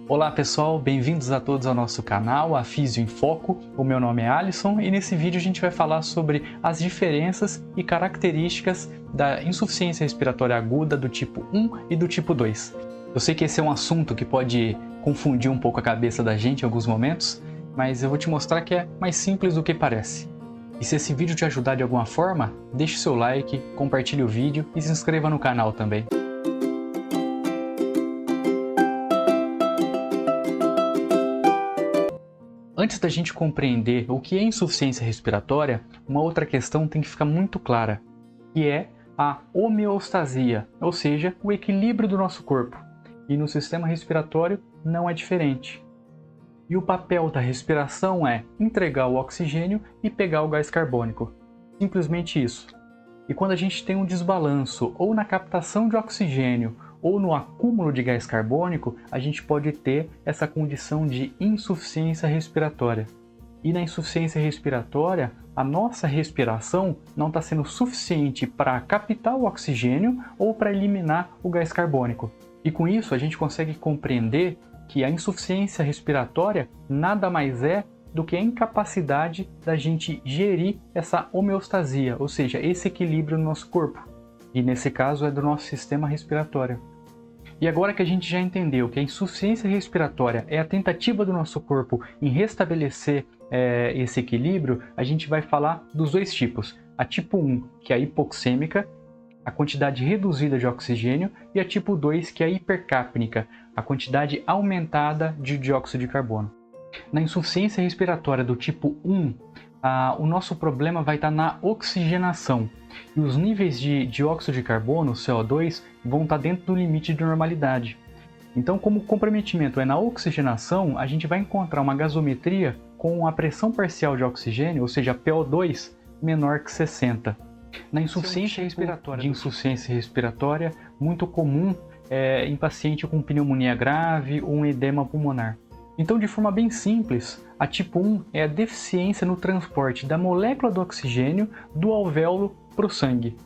Olá pessoal, bem-vindos a todos ao nosso canal, a Físio em Foco. O meu nome é Alisson e nesse vídeo a gente vai falar sobre as diferenças e características da insuficiência respiratória aguda do tipo 1 e do tipo 2. Eu sei que esse é um assunto que pode confundir um pouco a cabeça da gente em alguns momentos, mas eu vou te mostrar que é mais simples do que parece. E se esse vídeo te ajudar de alguma forma, deixe seu like, compartilhe o vídeo e se inscreva no canal também. Antes da gente compreender o que é insuficiência respiratória, uma outra questão tem que ficar muito clara, que é a homeostasia, ou seja, o equilíbrio do nosso corpo. E no sistema respiratório não é diferente. E o papel da respiração é entregar o oxigênio e pegar o gás carbônico. Simplesmente isso. E quando a gente tem um desbalanço ou na captação de oxigênio ou no acúmulo de gás carbônico, a gente pode ter essa condição de insuficiência respiratória. E na insuficiência respiratória, a nossa respiração não está sendo suficiente para captar o oxigênio ou para eliminar o gás carbônico. E com isso a gente consegue compreender que a insuficiência respiratória nada mais é do que a incapacidade da gente gerir essa homeostasia, ou seja, esse equilíbrio no nosso corpo. E nesse caso é do nosso sistema respiratório. E agora que a gente já entendeu que a insuficiência respiratória é a tentativa do nosso corpo em restabelecer esse equilíbrio, a gente vai falar dos dois tipos. A tipo 1, que é a hipoxêmica, a quantidade reduzida de oxigênio, e a tipo 2, que é a hipercapnica, a quantidade aumentada de dióxido de carbono. Na insuficiência respiratória do tipo 1, o nosso problema vai estar na oxigenação. E os níveis de dióxido de carbono, CO2, vão estar dentro do limite de normalidade. Então, como o comprometimento é na oxigenação, a gente vai encontrar uma gasometria com a pressão parcial de oxigênio, ou seja, PO2, menor que 60. Na insuficiência respiratória, de insuficiência respiratória, muito comum em paciente com pneumonia grave ou um edema pulmonar. Então, de forma bem simples, a tipo 1 é a deficiência no transporte da molécula do oxigênio do alvéolo para o sangue.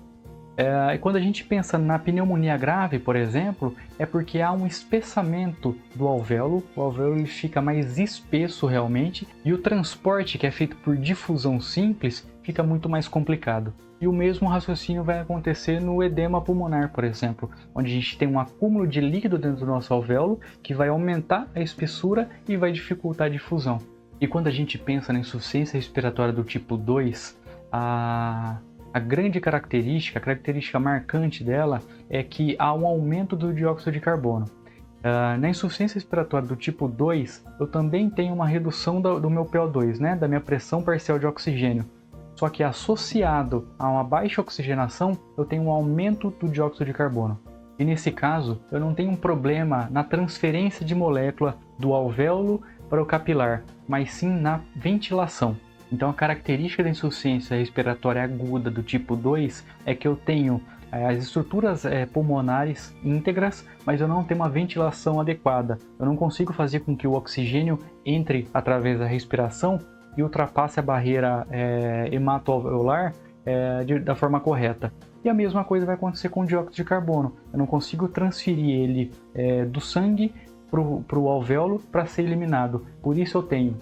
E quando a gente pensa na pneumonia grave, por exemplo, é porque há um espessamento do alvéolo, o alvéolo ele fica mais espesso realmente, e o transporte, que é feito por difusão simples, fica muito mais complicado. E o mesmo raciocínio vai acontecer no edema pulmonar, por exemplo, onde a gente tem um acúmulo de líquido dentro do nosso alvéolo que vai aumentar a espessura e vai dificultar a difusão. E quando a gente pensa na insuficiência respiratória do tipo 2, a grande característica, a característica marcante dela é que há um aumento do dióxido de carbono. Na insuficiência respiratória do tipo 2, eu também tenho uma redução do meu PO2, né, da minha pressão parcial de oxigênio. Só que associado a uma baixa oxigenação, eu tenho um aumento do dióxido de carbono. E nesse caso, eu não tenho um problema na transferência de molécula do alvéolo para o capilar, mas sim na ventilação. Então a característica da insuficiência respiratória aguda do tipo 2 é que eu tenho as estruturas pulmonares íntegras, mas eu não tenho uma ventilação adequada. Eu não consigo fazer com que o oxigênio entre através da respiração e ultrapasse a barreira hematoalveolar da forma correta. E a mesma coisa vai acontecer com o dióxido de carbono. Eu não consigo transferir ele do sangue para o alvéolo para ser eliminado. Por isso eu tenho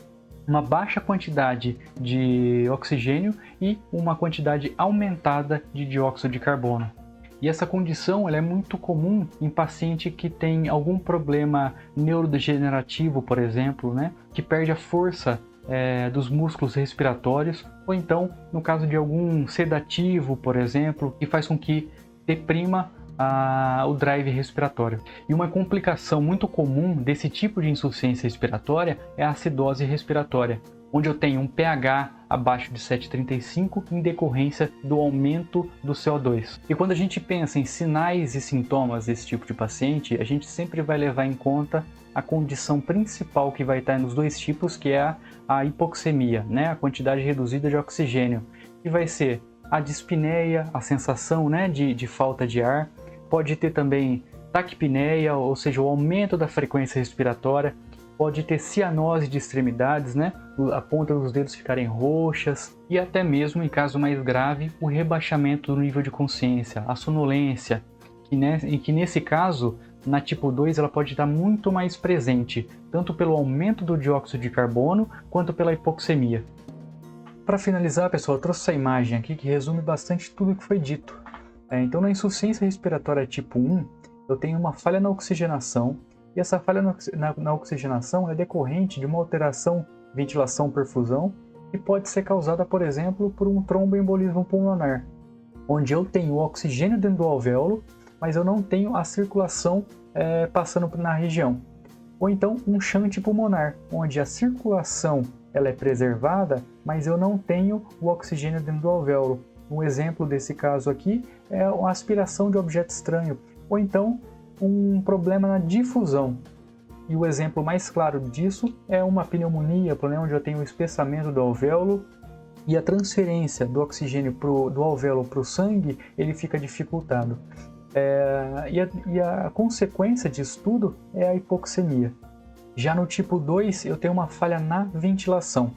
uma baixa quantidade de oxigênio e uma quantidade aumentada de dióxido de carbono. E essa condição ela é muito comum em paciente que tem algum problema neurodegenerativo, por exemplo, né, que perde a força dos músculos respiratórios, ou então no caso de algum sedativo, por exemplo, que faz com que deprima o drive respiratório. E uma complicação muito comum desse tipo de insuficiência respiratória é a acidose respiratória, onde eu tenho um pH abaixo de 7,35 em decorrência do aumento do CO2. E quando a gente pensa em sinais e sintomas desse tipo de paciente, a gente sempre vai levar em conta a condição principal que vai estar nos dois tipos, que é a hipoxemia, né? A quantidade reduzida de oxigênio, que vai ser a dispneia, a sensação, né, de falta de ar. Pode ter também taquipneia, ou seja, o aumento da frequência respiratória. Pode ter cianose de extremidades, né? A ponta dos dedos ficarem roxas. E até mesmo, em caso mais grave, o rebaixamento do nível de consciência, a sonolência, que nesse caso Na tipo 2 ela pode estar muito mais presente, tanto pelo aumento do dióxido de carbono quanto pela hipoxemia. Para finalizar, pessoal, eu trouxe essa imagem aqui que resume bastante tudo o que foi dito. Então, na insuficiência respiratória tipo 1, eu tenho uma falha na oxigenação, e essa falha na oxigenação é decorrente de uma alteração ventilação-perfusão que pode ser causada, por exemplo, por um tromboembolismo pulmonar, onde eu tenho oxigênio dentro do alvéolo, mas eu não tenho a circulação passando na região. Ou então um shunt pulmonar, onde a circulação ela é preservada, mas eu não tenho o oxigênio dentro do alvéolo. Um exemplo desse caso aqui é a aspiração de objeto estranho, ou então um problema na difusão. E o exemplo mais claro disso é uma pneumonia, onde eu tenho o espessamento do alvéolo e a transferência do oxigênio do alvéolo para o sangue ele fica dificultado. E a consequência disso tudo é a hipoxemia. Já no tipo 2 eu tenho uma falha na ventilação.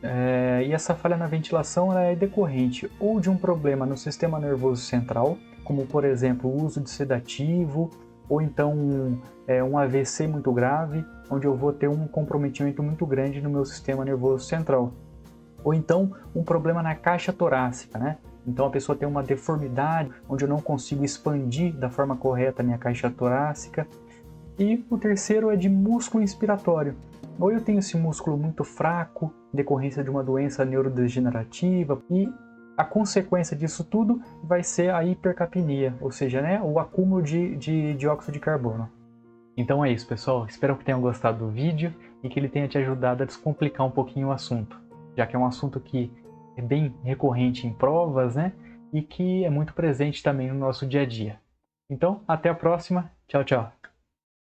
E essa falha na ventilação ela é decorrente ou de um problema no sistema nervoso central, como por exemplo o uso de sedativo, ou então um AVC muito grave, onde eu vou ter um comprometimento muito grande no meu sistema nervoso central. Ou então um problema na caixa torácica, né? Então a pessoa tem uma deformidade, onde eu não consigo expandir da forma correta a minha caixa torácica. E o terceiro é de músculo inspiratório. Ou eu tenho esse músculo muito fraco, decorrência de uma doença neurodegenerativa, e a consequência disso tudo vai ser a hipercapnia, ou seja, né, o acúmulo de dióxido de carbono. Então é isso, pessoal. Espero que tenham gostado do vídeo e que ele tenha te ajudado a descomplicar um pouquinho o assunto, já que é um assunto que é bem recorrente em provas, né, e que é muito presente também no nosso dia a dia. Então, até a próxima. Tchau, tchau.